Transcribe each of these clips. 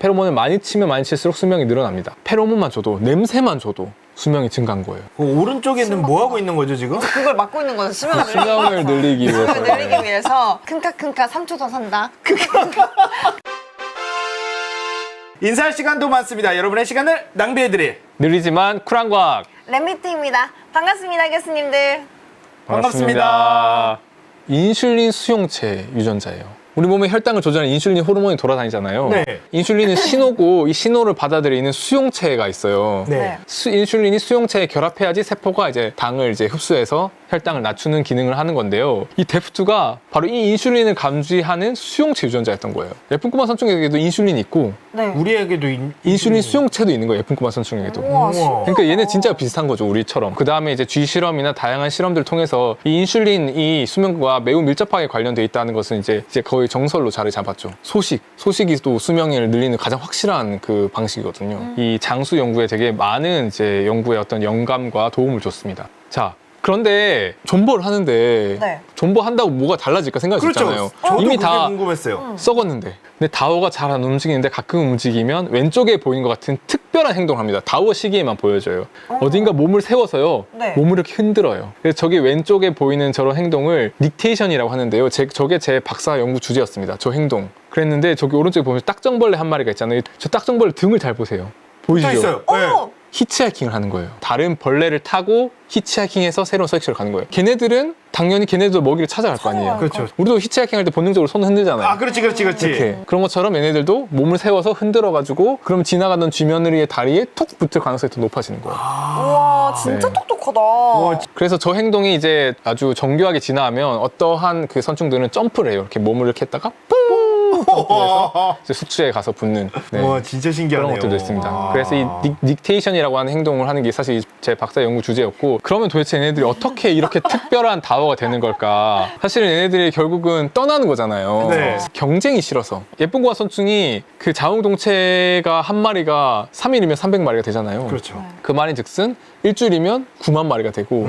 페로몬을 많이 치면 많이 칠수록 수명이 늘어납니다. 페로몬만 줘도, 냄새만 줘도 수명이 증가한 거예요. 오른쪽에는 뭐 하고 있는 거죠 지금? 그걸 막고 있는 거죠. 수명을 늘리기 위해서. 수명을 늘리기 위해서 킁카킁카 3초 더 산다. 인사할 시간도 많습니다. 여러분의 시간을 낭비해드릴 느리지만 쿨한 과학. 랩미팅입니다. 반갑습니다, 교수님들. 반갑습니다. 인슐린 수용체 유전자예요. 우리 몸에 혈당을 조절하는 인슐린 호르몬이 돌아다니잖아요. 네. 인슐린은 신호고 이 신호를 받아들이는 수용체가 있어요. 네. 인슐린이 수용체에 결합해야지 세포가 이제 당을 이제 흡수해서 혈당을 낮추는 기능을 하는 건데요. 이 데프2가 바로 이 인슐린을 감지하는 수용체 유전자였던 거예요. 예쁜 꼬마 선충에게도 인슐린이 있고 네. 우리에게도 인슐린 수용체도 있는 거예요. 예쁜 꼬마 선충에게도. 우와, 그러니까 얘네 진짜 비슷한 거죠, 우리처럼. 그 다음에 이제 쥐 실험이나 다양한 실험들을 통해서 이 인슐린이 수명과 매우 밀접하게 관련되어 있다는 것은 이제 거의 정설로 자리 잡았죠. 소식이 또 수명을 늘리는 가장 확실한 그 방식이거든요. 이 장수 연구에 되게 많은 이제 연구에 어떤 영감과 도움을 줬습니다. 자. 그런데 존버를 하는데 네. 존버한다고 뭐가 달라질까 생각이 들잖아요. 저도 이미 그게 다 궁금했어요. 썩었는데. 근데 다오가 잘 안 움직이는데 가끔 움직이면 왼쪽에 보이는 것 같은 특별한 행동을 합니다. 다오 시기에만 보여져요. 어딘가 몸을 세워서요. 네. 몸을 이렇게 흔들어요. 그래서 저기 왼쪽에 보이는 저런 행동을 닉테이션이라고 하는데요. 저게 제 박사 연구 주제였습니다. 저 행동. 그랬는데 저기 오른쪽에 보면 딱정벌레 한 마리가 있잖아요. 저 딱정벌레 등을 잘 보세요. 보이시죠? 있어요. 어! 히치하이킹을 하는 거예요. 다른 벌레를 타고 히치하이킹해서 새로운 서식지를 가는 거예요. 걔네들은 당연히 걔네들도 먹이를 찾아갈 거 아니에요. 그렇죠. 우리도 히치하이킹 할 때 본능적으로 손을 흔들잖아요. 아, 그렇지. 이렇게. 그런 것처럼 얘네들도 몸을 세워서 흔들어가지고 그럼 지나가던 쥐며느리의 다리에 툭 붙을 가능성이 더 높아지는 거예요. 우와, 진짜 네. 똑똑하다. 와, 그래서 저 행동이 이제 아주 정교하게 진화하면 어떠한 그 선충들은 점프를 해요. 이렇게 몸을 이렇게 했다가 뿡! 점프해서 이제 숙주에 가서 붙는 네. 와, 진짜 신기하네요. 그런 것들도 있습니다. 와. 그래서 이 닉테이션이라고 하는 행동을 하는 게 사실 제 박사 연구 주제였고, 그러면 도대체 얘네들이 어떻게 이렇게 특별한 다오가 되는 걸까? 사실은 얘네들이 결국은 떠나는 거잖아요. 네. 경쟁이 싫어서. 예쁜 고아 선충이 그 자웅동체가 한 마리가 3일이면 300마리가 되잖아요. 그렇죠. 그 말인즉슨 일주일이면 9만 마리가 되고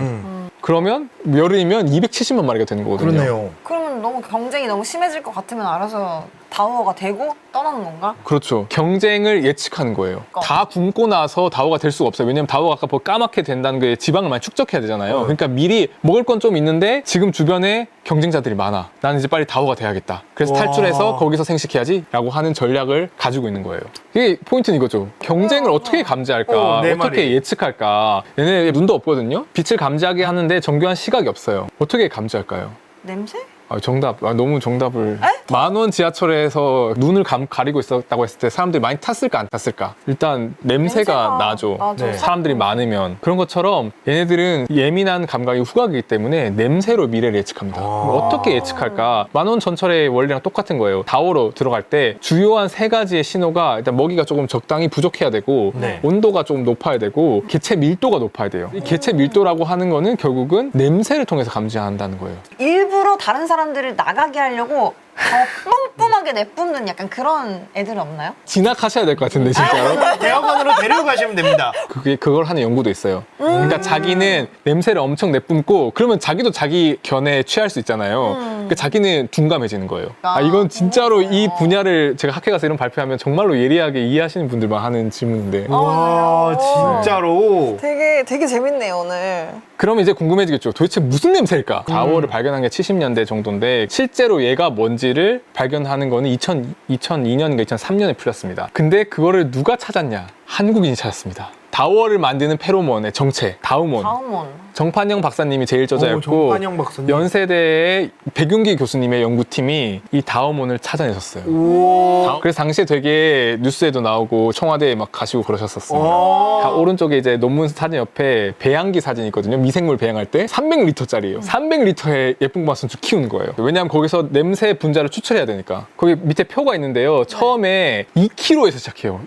그러면 열흘이면 270만 마리가 되는 거거든요. 그렇네요. 그러면 너무 경쟁이 너무 심해질 것 같으면 알아서 다오가 되고 떠나는 건가? 그렇죠. 경쟁을 예측하는 거예요. 다 굶고 나서 다오가 될 수가 없어요. 왜냐면 다오가 아까 까맣게 된다는 게 지방을 많이 축적해야 되잖아요. 그러니까 미리 먹을 건 좀 있는데 지금 주변에 경쟁자들이 많아. 나는 이제 빨리 다오가 돼야겠다. 그래서 와. 탈출해서 거기서 생식해야지 라고 하는 전략을 가지고 있는 거예요. 이게 포인트는 이거죠. 경쟁을 어떻게 감지할까? 내 어떻게 말이. 예측할까? 얘네 눈도 없거든요. 빛을 감지하게 하는데 정교한 시각이 없어요. 어떻게 감지할까요? 냄새? 정답. 너무 정답을. 만원 지하철에서 눈을 가리고 있었다고 했을 때 사람들이 많이 탔을까 안 탔을까? 일단 냄새가 나죠. 맞아. 네. 사람들이 많으면. 그런 것처럼 얘네들은 예민한 감각이 후각이기 때문에 냄새로 미래를 예측합니다. 그럼 어떻게 예측할까? 만원 전철의 원리랑 똑같은 거예요. 다오로 들어갈 때 주요한 3가지의 신호가 일단 먹이가 조금 적당히 부족해야 되고 네. 온도가 좀 높아야 되고 개체 밀도가 높아야 돼요. 이 개체 밀도라고 하는 거는 결국은 냄새를 통해서 감지한다는 거예요. 일부러 다른 사람들을 나가게 하려고 더 뿜뿜하게 내뿜는 약간 그런 애들은 없나요? 진학하셔야 될 것 같은데 진짜로. 대학원으로 데리고 가시면 됩니다. 그걸 하는 연구도 있어요. 그러니까 자기는 냄새를 엄청 내뿜고 그러면 자기도 자기 견해에 취할 수 있잖아요. 그러니까 자기는 둔감해지는 거예요. 이건 진짜로 이 분야를 제가 학회 가서 이런 발표하면 정말로 예리하게 이해하시는 분들만 하는 질문인데. 와, 진짜로. 되게 재밌네요, 오늘. 그러면 이제 궁금해지겠죠. 도대체 무슨 냄새일까? 다오를 발견한 게 70년대 정도인데 실제로 얘가 뭔지를 발견하는 거는 2002년인가 2003년에 풀렸습니다. 근데 그거를 누가 찾았냐? 한국인이 찾았습니다. 다오를 만드는 페로몬의 정체, 다우몬. 정판영 박사님이 제일 저자였고 정판영 박사님. 연세대의 백윤기 교수님의 연구팀이 이 다우몬을 찾아내셨어요. 그래서 당시에 되게 뉴스에도 나오고 청와대에 막 가시고 그러셨었습니다. 오른쪽에 이제 논문 사진 옆에 배양기 사진이 있거든요. 미생물 배양할 때 300리터짜리예요. 300리터의 예쁜 고마순주 키우는 거예요. 왜냐하면 거기서 냄새 분자를 추출해야 되니까. 거기 밑에 표가 있는데요. 처음에 2kg에서 시작해요.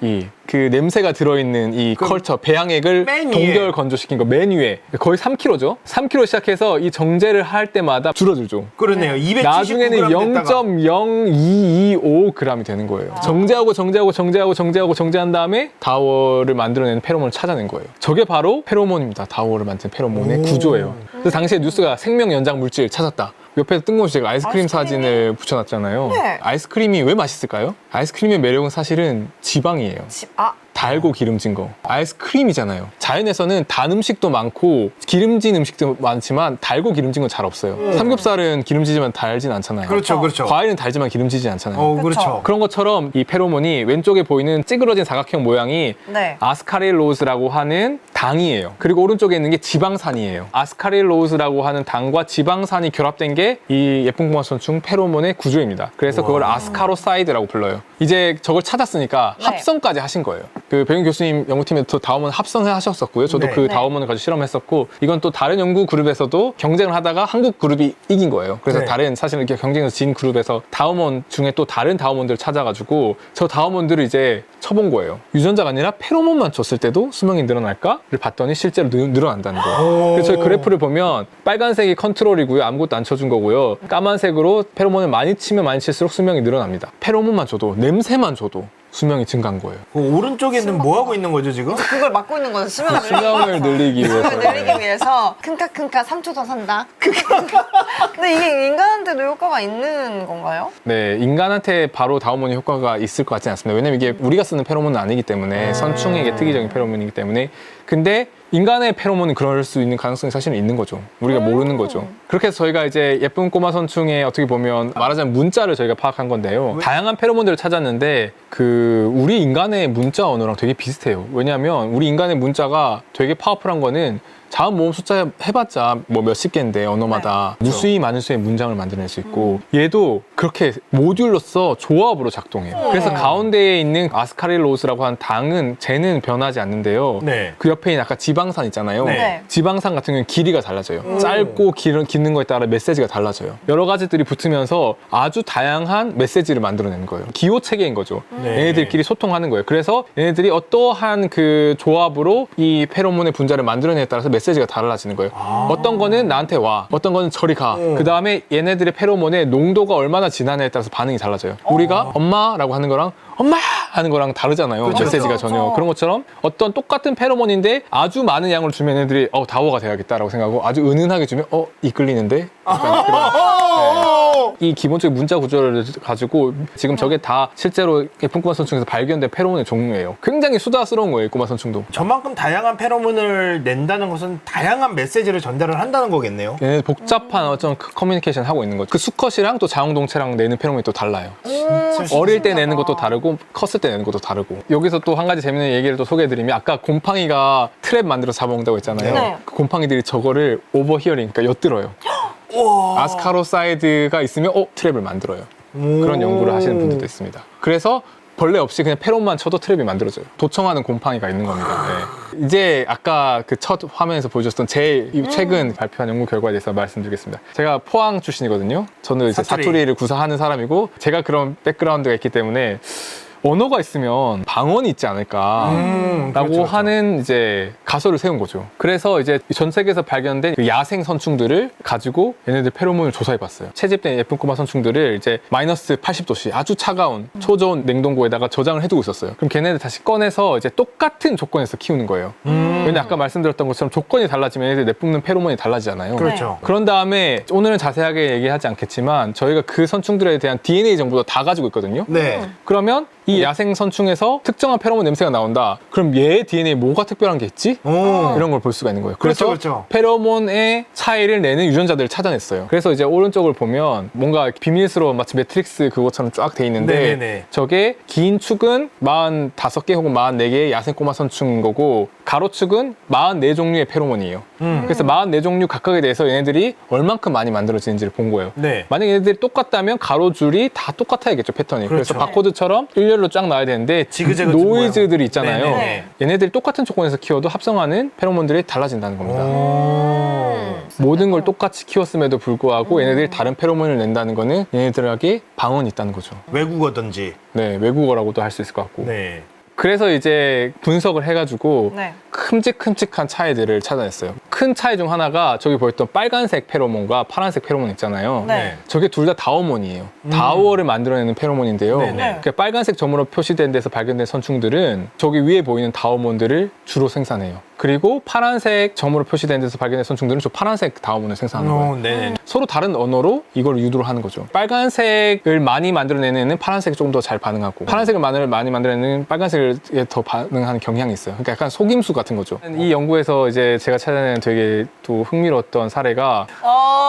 그 냄새가 들어있는 이 컬처 배양액을 동결 건조시킨 거 맨 위에 거의 3kg죠. 3kg 시작해서 이 정제를 할 때마다 줄어들죠. 그러네요. 279g 나중에는 0.0225g이 되는 거예요. 정제한 다음에 다오를 만들어내는 페로몬을 찾아낸 거예요. 저게 바로 페로몬입니다. 다오를 만드는 페로몬의 구조예요. 그래서 당시에 뉴스가 생명 연장 물질 찾았다. 옆에서 뜬금없이 제가 아이스크림 아이스크림이? 사진을 붙여놨잖아요. 네. 아이스크림이 왜 맛있을까요? 아이스크림의 매력은 사실은 지방이에요. 달고 기름진 거. 아이스크림이잖아요. 자연에서는 단 음식도 많고 기름진 음식도 많지만 달고 기름진 건 잘 없어요. 삼겹살은 기름지지만 달진 않잖아요. 그렇죠, 그렇죠. 과일은 달지만 기름지지 않잖아요. 그렇죠. 그런 것처럼 이 페로몬이 왼쪽에 보이는 찌그러진 사각형 모양이 네. 아스카릴로스라고 하는 당이에요. 그리고 오른쪽에 있는 게 지방산이에요. 아스카릴로스라고 하는 당과 지방산이 결합된 게 이 예쁜 고마선충 페로몬의 구조입니다. 그래서 그걸 아스카로사이드라고 불러요. 이제 저걸 찾았으니까 네. 합성까지 하신 거예요. 그 배윤 교수님 연구팀에서 다음원 합성을 하셨었고요. 저도 네. 그 네. 다음원을 가지고 실험했었고, 이건 또 다른 연구 그룹에서도 경쟁을 하다가 한국 그룹이 이긴 거예요. 그래서 네. 다른 사실 이렇게 경쟁에서 진 그룹에서 다음원 중에 또 다른 다음원들을 찾아가지고 저 다음원들을 이제 쳐본 거예요. 유전자가 아니라 페로몬만 줬을 때도 수명이 늘어날까를 봤더니 실제로 늘어난다는 거예요. 그래서 저희 그래프를 보면 빨간색이 컨트롤이고요. 아무것도 안 쳐준 거고요. 까만색으로 페로몬을 많이 치면 많이 칠수록 수명이 늘어납니다. 페로몬만 줘도, 냄새만 줘도 수명이 증가한 거예요. 오른쪽에는 뭐 하고 있는 거죠 지금? 그걸 막고 있는 거죠. 수명을 수명을 늘리기 위해서. 수명을 늘리기 위해서 킁카킁카 3초 더 산다. 근데 이게 인간한테도 효과가 있는 건가요? 네, 인간한테 바로 다우몬이 효과가 있을 것 같지는 않습니다. 왜냐면 이게 우리가 쓰는 페로몬은 아니기 때문에, 선충에게 특이적인 페로몬이기 때문에. 근데 인간의 페로몬은 그럴 수 있는 가능성이 사실은 있는 거죠. 우리가 모르는 거죠. 그렇게 해서 저희가 이제 예쁜 꼬마 선충의 어떻게 보면 말하자면 문자를 저희가 파악한 건데요. 다양한 페로몬들을 찾았는데 우리 인간의 문자 언어랑 되게 비슷해요. 왜냐하면 우리 인간의 문자가 되게 파워풀한 거는 자음 모음 숫자 해봤자 뭐 몇십 개인데 언어마다 무수히 많은 수의 문장을 만들어낼 수 있고, 얘도 그렇게 모듈로서 조합으로 작동해요. 그래서 가운데에 있는 아스카릴로스라고 하는 당은 쟤는 변하지 않는데요. 네. 그 옆에 있는 아까 지방산 있잖아요. 네. 지방산 같은 경우는 길이가 달라져요. 짧고 길는 거에 따라 메시지가 달라져요. 여러 가지들이 붙으면서 아주 다양한 메시지를 만들어내는 거예요. 기호 체계인 거죠. 네. 얘네들끼리 소통하는 거예요. 그래서 얘네들이 어떠한 그 조합으로 이 페로몬의 분자를 만들어내에 따라서 메시지가 달라지는 거예요. 어떤 거는 나한테 와, 어떤 거는 저리 가. 그 다음에 얘네들의 페로몬의 농도가 얼마나 진하냐에 따라서 반응이 달라져요. 우리가 엄마라고 하는 거랑 엄마 하는 거랑 다르잖아요. 그렇죠. 메시지가 그렇죠. 전혀. 그런 것처럼 어떤 똑같은 페로몬인데 아주 많은 양을 주면 얘네들이 다워가 돼야겠다라고 생각하고, 아주 은은하게 주면 이끌리는데? 약간 그런. 이 기본적인 문자 구조를 가지고 지금 저게 다 실제로 예쁜 꼬마 선충에서 발견된 페로몬의 종류예요. 굉장히 수다스러운 거예요, 꼬마 선충도. 저만큼 다양한 페로몬을 낸다는 것은 다양한 메시지를 전달을 한다는 거겠네요. 얘네 복잡한 어떤 커뮤니케이션 하고 있는 거죠. 그 수컷이랑 또 자웅동체랑 내는 페로몬이 또 달라요. 어릴 때 내는 것도 다르고 컸을 때 내는 것도 다르고. 여기서 또 한 가지 재밌는 얘기를 또 소개해드리면, 아까 곰팡이가 트랩 만들어서 잡아먹는다고 했잖아요. 네. 그 곰팡이들이 저거를 오버히어링, 그러니까 엿들어요. 아스카로사이드가 있으면 트랩을 만들어요. 그런 연구를 하시는 분들도 있습니다. 그래서 벌레 없이 그냥 페로몬만 쳐도 트랩이 만들어져요. 도청하는 곰팡이가 있는 겁니다. 네. 이제 아까 그 첫 화면에서 보여줬던 제 최근 발표한 연구 결과에 대해서 말씀드리겠습니다. 제가 포항 출신이거든요. 저는 이제 사투리를 구사하는 사람이고, 제가 그런 백그라운드가 있기 때문에 언어가 있으면 방언이 있지 않을까라고 그렇죠. 하는 이제 가설을 세운 거죠. 그래서 이제 전 세계에서 발견된 그 야생 선충들을 가지고 얘네들 페로몬을 조사해봤어요. 채집된 예쁜 꼬마 선충들을 이제 마이너스 80도씨 아주 차가운 초저온 냉동고에다가 저장을 해두고 있었어요. 그럼 걔네들 다시 꺼내서 이제 똑같은 조건에서 키우는 거예요. 왜냐 아까 말씀드렸던 것처럼 조건이 달라지면 얘네들 내뿜는 페로몬이 달라지잖아요. 그렇죠. 그런 다음에 오늘은 자세하게 얘기하지 않겠지만 저희가 그 선충들에 대한 DNA 정보도 다 가지고 있거든요. 네. 그러면 이 야생 선충에서 특정한 페로몬 냄새가 나온다. 그럼 얘 DNA에 뭐가 특별한 게 있지? 이런 걸 볼 수가 있는 거예요. 그래서 그렇죠. 페로몬의 차이를 내는 유전자들을 찾아냈어요. 그래서 이제 오른쪽을 보면 뭔가 비밀스러운 마치 매트릭스 그것처럼 쫙 돼 있는데, 네네네. 저게 긴 축은 45개 혹은 44개의 야생 꼬마 선충인 거고, 가로축은 44종류의 페로몬이에요. 그래서 44종류 각각에 대해서 얘네들이 얼만큼 많이 만들어지는지를 본 거예요. 네. 만약 얘네들이 똑같다면 가로줄이 다 똑같아야겠죠, 패턴이. 그래서 그렇죠. 바코드처럼 일렬로 쫙 나와야 되는데 지그재그 노이즈들이 있잖아요. 네네. 얘네들이 똑같은 조건에서 키워도 합성하는 페로몬들이 달라진다는 겁니다. 모든 걸 똑같이 키웠음에도 불구하고 얘네들이 다른 페로몬을 낸다는 거는 얘네들에게 방언이 있다는 거죠. 외국어든지. 네, 외국어라고도 할 수 있을 것 같고. 네. 그래서 이제 분석을 해가지고 네. 큼직큼직한 차이들을 찾아냈어요. 큰 차이 중 하나가 저기 보였던 빨간색 페로몬과 파란색 페로몬 있잖아요. 네. 저게 둘 다 다워몬이에요. 다워를 만들어내는 페로몬인데요. 네네. 그러니까 빨간색 점으로 표시된 데서 발견된 선충들은 저기 위에 보이는 다워몬들을 주로 생산해요. 그리고 파란색 점으로 표시된 데서 발견된 선충들은 저 파란색 다음원을 생산하는 거예요. 네. 서로 다른 언어로 이걸 유도를 하는 거죠. 빨간색을 많이 만들어내는 애는 파란색이 조금 더 잘 반응하고 파란색을 많이 만들어내는 빨간색에 더 반응하는 경향이 있어요. 그러니까 약간 속임수 같은 거죠. 이 연구에서 이제 제가 찾아낸 되게 또 흥미로웠던 사례가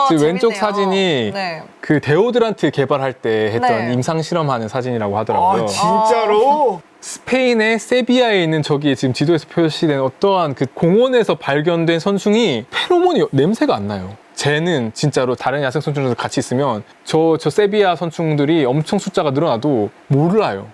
지금 왼쪽 재밌네요. 사진이 네. 그 데오드란트 개발할 때 했던 네. 임상 실험하는 사진이라고 하더라고요. 아, 진짜로? 스페인의 세비야에 있는 저기 지금 지도에서 표시된 어떠한 그 공원에서 발견된 선충이 페로몬이 냄새가 안 나요. 쟤는 진짜로 다른 야생 선충들과 같이 있으면 저 세비야 선충들이 엄청 숫자가 늘어나도 몰라요.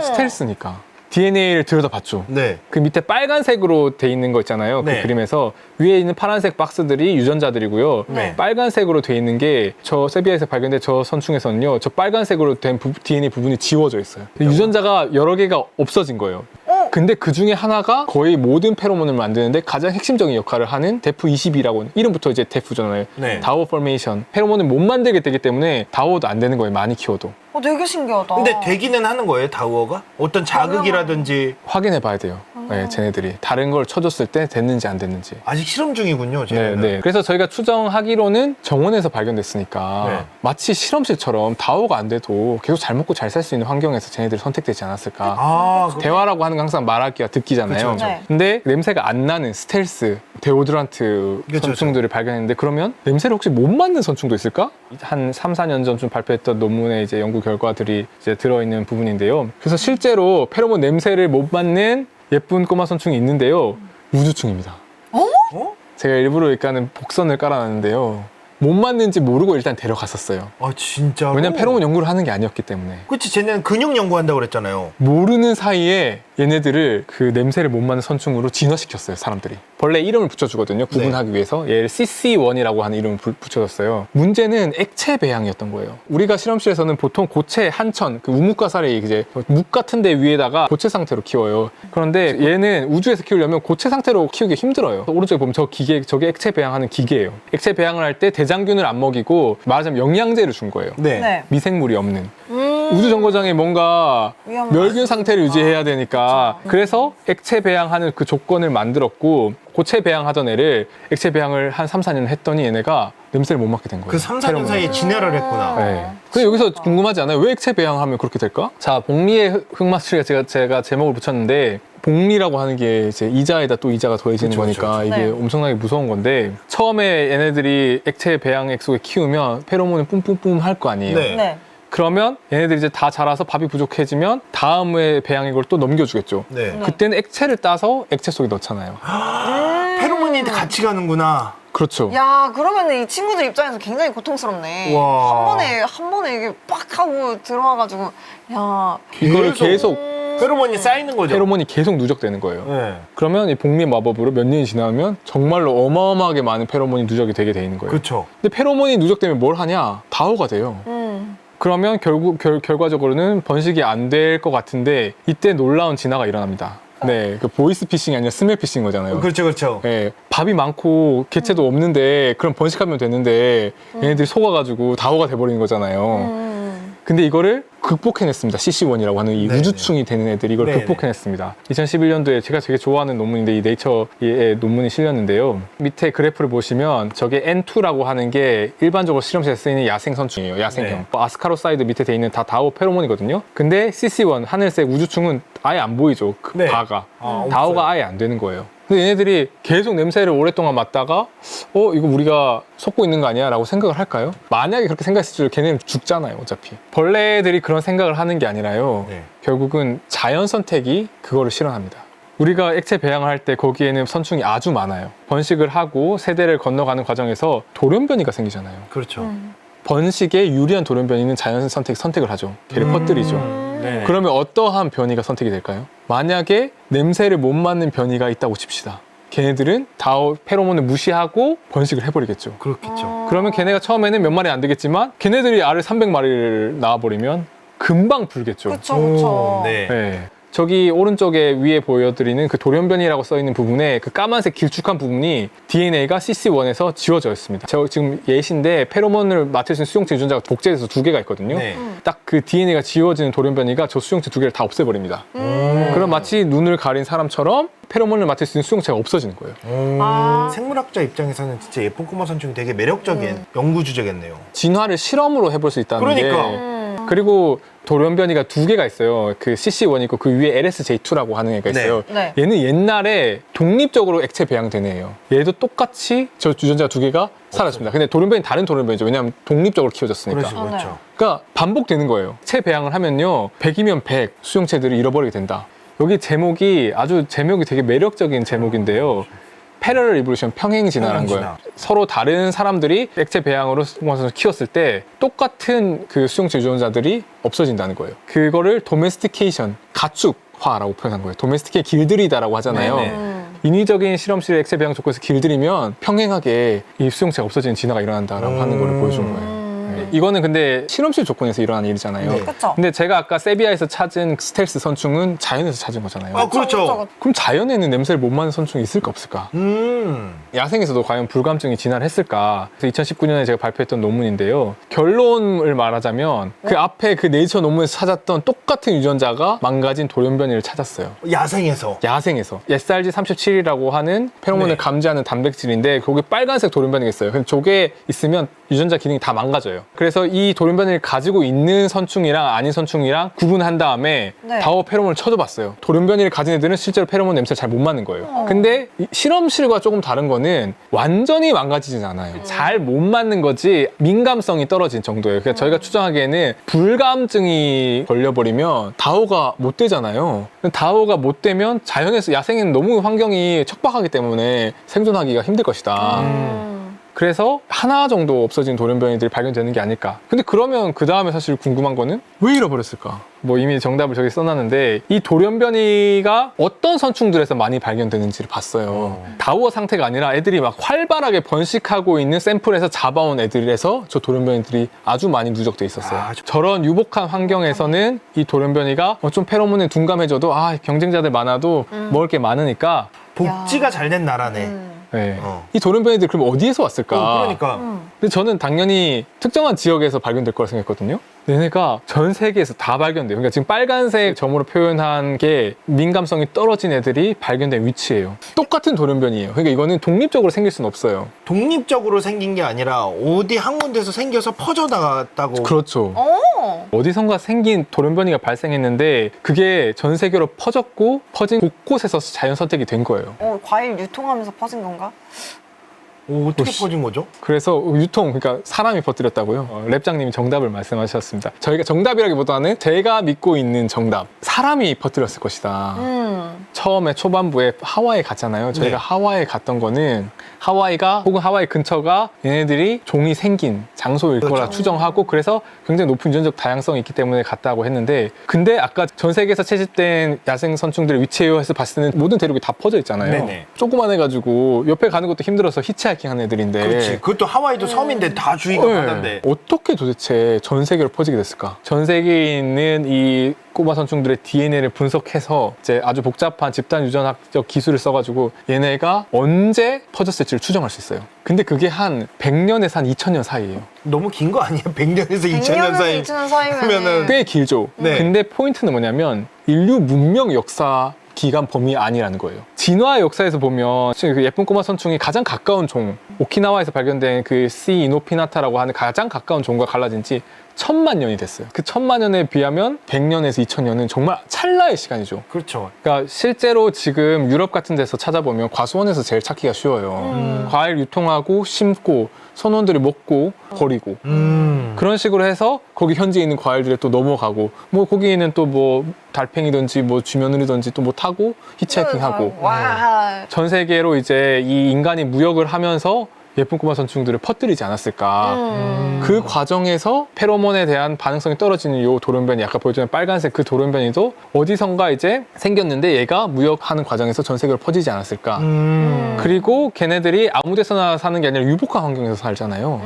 스텔스니까. DNA를 들여다봤죠. 네. 그 밑에 빨간색으로 돼 있는 거 있잖아요. 네. 그 그림에서 위에 있는 파란색 박스들이 유전자들이고요. 네. 빨간색으로 돼 있는 게 저 세비야에서 발견된 저 선충에서는요. 저 빨간색으로 된 DNA 부분이 지워져 있어요. 유전자가 여러 개가 없어진 거예요. 근데 그 중에 하나가 거의 모든 페로몬을 만드는데 가장 핵심적인 역할을 하는 데프22라고 이름부터 이제 데프잖아요. 네. 다워 포메이션. 페로몬을 못 만들게 되기 때문에 다워도 안 되는 거예요. 많이 키워도. 되게 신기하다. 근데 되기는 하는 거예요, 다우어가? 어떤 자극이라든지. 확인해 봐야 돼요. 네, 쟤네들이 다른 걸 쳐줬을 때 됐는지 안 됐는지. 아직 실험 중이군요, 네, 쟤네는. 네. 그래서 저희가 추정하기로는 정원에서 발견됐으니까 네. 마치 실험실처럼 다오가 안 돼도 계속 잘 먹고 잘 살 수 있는 환경에서 쟤네들이 선택되지 않았을까. 아, 대화라고 하는 거 항상 말하기가 듣기잖아요. 그쵸, 그쵸. 네. 근데 냄새가 안 나는 스텔스, 데오드란트 그쵸, 선충들을 발견했는데 그러면 냄새를 혹시 못 맡는 선충도 있을까? 한 3, 4년 전쯤 발표했던 논문에 이제 연구 결과들이 이제 들어있는 부분인데요. 그래서 실제로 페로몬 냄새를 못 맡는 예쁜 꼬마 선충이 있는데요. 우주충입니다. 어? 제가 일부러 일단은 복선을 깔아놨는데요. 못 맞는지 모르고 일단 데려갔었어요. 아, 진짜로? 왜냐면 페로몬 연구를 하는 게 아니었기 때문에. 그치, 쟤네는 근육 연구한다고 그랬잖아요. 모르는 사이에 얘네들을 그 냄새를 못 맡는 선충으로 진화시켰어요, 사람들이. 벌레 이름을 붙여주거든요, 구분하기 위해서. 얘를 CC1이라고 하는 이름을 붙여줬어요. 문제는 액체 배양이었던 거예요. 우리가 실험실에서는 보통 고체, 한천, 그 우뭇가사리 이제 묵 같은 데 위에다가 고체 상태로 키워요. 그런데 얘는 우주에서 키우려면 고체 상태로 키우기 힘들어요. 오른쪽에 보면 저 기계, 저게 액체 배양하는 기계예요. 액체 배양을 할 때 대장균을 안 먹이고 말하자면 영양제를 준 거예요. 네. 네. 미생물이 없는. 우주 정거장에 뭔가 위험하다. 멸균 상태를 유지해야 되니까 그래서 액체 배양하는 그 조건을 만들었고 고체 배양하던 애를 액체 배양을 한 3, 4년 했더니 얘네가 냄새를 못 맡게 된 거예요. 그 3, 4년 페로몬을. 사이에 진화를 했구나. 네. 근데 여기서 궁금하지 않아요? 왜 액체 배양하면 그렇게 될까? 자, 복리의 흑마술에 제가 제목을 붙였는데 복리라고 하는 게 이제 이자에다 또 이자가 더해지는 그쵸, 거니까 그쵸, 이게 네. 엄청나게 무서운 건데 처음에 얘네들이 액체 배양액 속에 키우면 페로몬을 뿜뿜뿜 할 거 아니에요. 네. 네. 그러면 얘네들이 이제 다 자라서 밥이 부족해지면 다음에 배양액을 또 넘겨주겠죠. 네. 그때는 액체를 따서 액체 속에 넣잖아요. 페로몬이 같이 가는구나. 그렇죠. 야, 그러면 이 친구들 입장에서 굉장히 고통스럽네. 와. 한 번에 이게 빡 하고 들어와가지고, 야. 이거를 계속 페로몬이 쌓이는 거죠. 페로몬이 계속 누적되는 거예요. 네. 그러면 이 복리 마법으로 몇 년이 지나면 정말로 어마어마하게 많은 페로몬이 누적이 되게 돼 있는 거예요. 그렇죠. 근데 페로몬이 누적되면 뭘 하냐? 다오가 돼요. 그러면 결과적으로는 번식이 안 될 것 같은데 이때 놀라운 진화가 일어납니다. 네, 그 보이스 피싱이 아니라 스멜 피싱 거잖아요. 그렇죠, 그렇죠. 네, 밥이 많고 개체도 없는데 그럼 번식하면 되는데 얘네들이 속아가지고 다오가 돼버리는 거잖아요. 근데 이거를 극복해냈습니다. CC1이라고 하는 이 네네. 우주충이 되는 애들이 이걸 네네. 극복해냈습니다. 2011년도에 제가 되게 좋아하는 논문인데 이 네이처의 논문이 실렸는데요. 밑에 그래프를 보시면 저게 N2라고 하는 게 일반적으로 실험실에 쓰이는 야생선충이에요. 야생형. 네. 아스카로사이드 밑에 돼 있는 다 다오 페로몬이거든요. 근데 CC1, 하늘색 우주충은 아예 안 보이죠. 그 네. 바가. 아, 다오가 없어요. 아예 안 되는 거예요. 근데 얘네들이 계속 냄새를 오랫동안 맡다가 이거 우리가 속고 있는 거 아니야? 라고 생각을 할까요? 만약에 그렇게 생각했을 때 걔네는 죽잖아요, 어차피. 벌레들이 그런 생각을 하는 게 아니라요. 네. 결국은 자연 선택이 그거를 실현합니다. 우리가 액체 배양을 할 때 거기에는 선충이 아주 많아요. 번식을 하고 세대를 건너가는 과정에서 돌연변이가 생기잖아요. 그렇죠. 번식에 유리한 돌연변이는 자연 선택을 하죠. 걔를 퍼뜨리죠. 네. 그러면 어떠한 변이가 선택이 될까요? 만약에 냄새를 못 맡는 변이가 있다고 칩시다. 걔네들은 다오 페로몬을 무시하고 번식을 해버리겠죠. 그렇겠죠. 그러면 걔네가 처음에는 몇 마리 안 되겠지만 걔네들이 알을 300마리를 낳아버리면 금방 불겠죠. 그쵸, 그쵸. 네. 네. 저기 오른쪽에 위에 보여드리는 그 돌연변이라고 써있는 부분에 그 까만색 길쭉한 부분이 DNA가 CC1에서 지워져 있습니다. 저 지금 예시인데 페로몬을 맡을 수 있는 수용체 유전자가 복제돼서 2개가 있거든요. 네. 딱 그 DNA가 지워지는 돌연변이가 저 수용체 2개를 다 없애버립니다. 그럼 마치 눈을 가린 사람처럼 페로몬을 맡을 수 있는 수용체가 없어지는 거예요. 생물학자 입장에서는 진짜 예쁜 꼬마 선충이 되게 매력적인 연구 주제겠네요. 진화를 실험으로 해볼 수 있다는 그러니까. 게 그리고 돌연변이가 2개가 있어요. 그 CC1 있고 그 위에 LSJ2라고 하는 애가 있어요. 네. 얘는 옛날에 독립적으로 액체 배양된 애예요. 얘도 똑같이 저 유전자 2개가 사라집니다. 근데 돌연변이 다른 돌연변이죠. 왜냐하면 독립적으로 키워졌으니까. 그렇죠, 그렇죠. 그러니까 반복되는 거예요. 체 배양을 하면요. 100이면 100 수용체들을 잃어버리게 된다. 여기 제목이 되게 매력적인 제목인데요. 패러럴 이볼루션 평행 진화라는 거예요. 평행 서로 다른 사람들이 액체 배양으로 수용체를 키웠을 때 똑같은 그 수용체 유전자들이 없어진다는 거예요. 그거를 도메스티케이션, 가축화라고 표현한 거예요. 도메스티케 길들이다라고 하잖아요. 네네. 인위적인 실험실의 액체 배양 조건에서 길들이면 평행하게 이 수용체가 없어지는 진화가 일어난다라고 하는 거를 보여준 거예요. 네. 이거는 근데 실험실 조건에서 일어나는 일이잖아요. 네. 그쵸. 근데 제가 아까 세비야에서 찾은 스텔스 선충은 자연에서 찾은 거잖아요. 아, 그렇죠. 그럼 자연에는 냄새를 못 맡는 선충이 있을까 없을까? 야생에서도 과연 불감증이 진화를 했을까? 그래서 2019년에 제가 발표했던 논문인데요. 결론을 말하자면 그 앞에 그 네이처 논문에서 찾았던 똑같은 유전자가 망가진 돌연변이를 찾았어요. 야생에서. 야생에서 SRG37이라고 하는 페로몬을 네. 감지하는 단백질인데 거기 빨간색 돌연변이가 있어요. 근데 저게 있으면 유전자 기능이 다 망가져요. 그래서 이 돌연변이를 가지고 있는 선충이랑 아닌 선충이랑 구분한 다음에 네. 다워 페로몬을 쳐줘봤어요. 돌연변이를 가진 애들은 실제로 페로몬 냄새를 잘 못 맡는 거예요. 근데 이 실험실과 조금 다른 거는 완전히 망가지진 않아요. 잘 못 맡는 거지 민감성이 떨어진 정도예요. 그러니까 저희가 추정하기에는 불감증이 걸려버리면 다오가 못 되잖아요. 다오가 못 되면 자연에서 야생에는 너무 환경이 척박하기 때문에 생존하기가 힘들 것이다. 그래서 하나 정도 없어진 돌연변이들이 발견되는 게 아닐까. 근데 그러면 그 다음에 사실 궁금한 거는 왜 잃어버렸을까? 뭐 이미 정답을 저기 써놨는데 이 돌연변이가 어떤 선충들에서 많이 발견되는지를 봤어요. 다우어 상태가 아니라 애들이 막 활발하게 번식하고 있는 샘플에서 잡아온 애들에서 저 돌연변이들이 아주 많이 누적돼 있었어요. 저런 유복한 환경에서는 이 돌연변이가 좀 페로몬에 둔감해져도 경쟁자들 많아도 먹을 게 많으니까 복지가 잘 된 나라네. 네. 이 돌연변이들 그럼 어디에서 왔을까? 그러니까. 근데 저는 당연히 특정한 지역에서 발견될 거라 생각했거든요. 얘네가 전 세계에서 다 발견돼요. 그러니까 지금 빨간색 점으로 표현한 게 민감성이 떨어진 애들이 발견된 위치예요. 똑같은 돌연변이에요. 그러니까 이거는 독립적으로 생길 수는 없어요. 독립적으로 생긴 게 아니라 어디 한 군데서 생겨서 퍼져나갔다고. 그렇죠. 어. 어디선가 생긴 돌연변이가 발생했는데 그게 전 세계로 퍼졌고 퍼진 곳곳에서 자연 선택이 된 거예요. 과일 유통하면서 퍼진 건가? 어떻게 퍼진 거죠? 그래서 그러니까 사람이 퍼뜨렸다고요. 랩장님이 정답을 말씀하셨습니다. 저희가 정답이라기보다는 제가 믿고 있는 정답. 사람이 퍼뜨렸을 것이다. 처음에 초반부에 하와이에 갔잖아요. 저희가 네. 하와이에 갔던 거는 하와이가 혹은 하와이 근처가 얘네들이 종이 생긴 장소일 거라 그렇죠. 추정하고 그래서 굉장히 높은 유전적 다양성이 있기 때문에 갔다고 했는데 근데 아까 전 세계에서 채집된 야생 선충들의 위치에서 봤을 때는 모든 대륙이 다 퍼져 있잖아요. 네네. 조그만 해가지고 옆에 가는 것도 힘들어서 히치하이킹 하는 애들인데 그렇지. 그것도 하와이도 섬인데 다 주위가 네. 바다인데. 어떻게 도대체 전 세계로 퍼지게 됐을까? 전 세계에 있는 이 꼬마 선충들의 DNA를 분석해서 이제 아주 복잡한 집단 유전학적 기술을 써가지고 얘네가 언제 퍼졌을지를 추정할 수 있어요. 근데 그게 한 100년에서 한 2000년 사이예요. 너무 긴 거 아니야? 100년에서 2000년 사이. 2000년 사이면은 하면은 꽤 길죠. 네. 근데 포인트는 뭐냐면 인류 문명 역사 기간 범위 아니라는 거예요. 진화의 역사에서 보면 지금 그 예쁜 꼬마 선충이 가장 가까운 종, 오키나와에서 발견된 그 C 이노피나타라고 하는 가장 가까운 종과 갈라진 지 1000만 년이 됐어요. 그 1000만 년에 비하면 100년에서 2000년은 정말 찰나의 시간이죠. 그렇죠. 그러니까 실제로 지금 유럽 같은 데서 찾아보면 과수원에서 제일 찾기가 쉬워요. 과일 유통하고 심고 선원들이 먹고 버리고 그런 식으로 해서 거기 현지에 있는 과일들에 또 넘어가고 뭐 거기에는 또 뭐 달팽이든지 뭐 쥐며느리든지 또 뭐 타고 히치하이킹하고 와. 전 세계로 이제 이 인간이 무역을 하면서 예쁜 꼬마 선충들을 퍼뜨리지 않았을까. 그 과정에서 페로몬에 대한 반응성이 떨어지는 요 돌연변이, 아까 보여준 빨간색 그 돌연변이도 어디선가 이제 생겼는데 얘가 무역하는 과정에서 전 세계로 퍼지지 않았을까. 그리고 걔네들이 아무 데서나 사는 게 아니라 유복한 환경에서 살잖아요.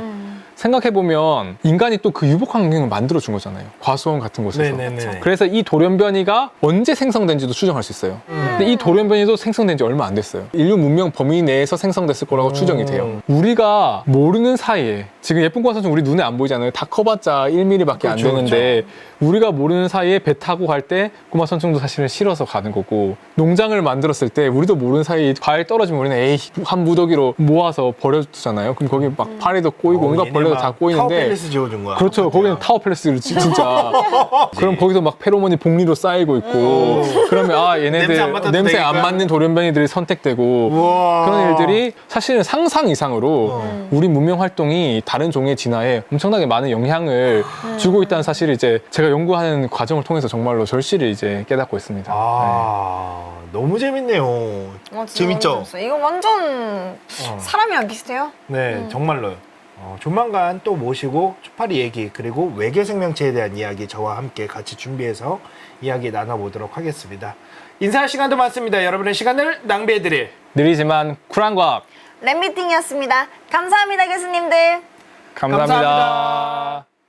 생각해보면 인간이 또 그 유복 환경을 만들어준 거잖아요. 과수원 같은 곳에서. 네네네. 그래서 이 돌연변이가 언제 생성된지도 추정할 수 있어요. 근데 이 돌연변이도 생성된 지 얼마 안 됐어요. 인류 문명 범위 내에서 생성됐을 거라고 추정이 돼요. 우리가 모르는 사이에 지금 예쁜 꼬마 선수 우리 눈에 안 보이잖아요. 다 커봤자 1mm밖에 안 그렇죠, 되는데 우리가 모르는 사이에 배 타고 갈 때 꼬마 선충도 사실은 실어서 가는 거고 농장을 만들었을 때 우리도 모르는 사이에 과일 떨어지면 우리는 에이 한 무더기로 모아서 버려두잖아요. 그럼 거기 막 파리도 꼬이고 온갖 벌레도 다 타워 꼬이는데 팰리스 지어준 거야. 그렇죠. 거기는 타워 팰리스를 진짜. 그럼 거기서 막 페로몬이 복리로 쌓이고 있고. 그러면 아 냄새 안 얘네들 맡아도 냄새 안 되니까. 맞는 돌연변이들이 선택되고 우와. 그런 일들이 사실은 상상 이상으로 우리 문명 활동이 다른 종의 진화에 엄청나게 많은 영향을 주고 있다는 사실을 이제 제가 연구하는 과정을 통해서 정말로 절실히 이제 깨닫고 있습니다. 너무 재밌네요. 진짜 재밌죠? 너무 재밌어요. 이거 완전 사람이랑 비슷해요. 네, 정말로요. 조만간 또 모시고 초파리 얘기 그리고 외계 생명체에 대한 이야기 저와 함께 같이 준비해서 이야기 나눠보도록 하겠습니다. 인사할 시간도 많습니다. 여러분의 시간을 낭비해드릴 느리지만 쿨한 과학 랩미팅이었습니다. 감사합니다, 교수님들. 감사합니다.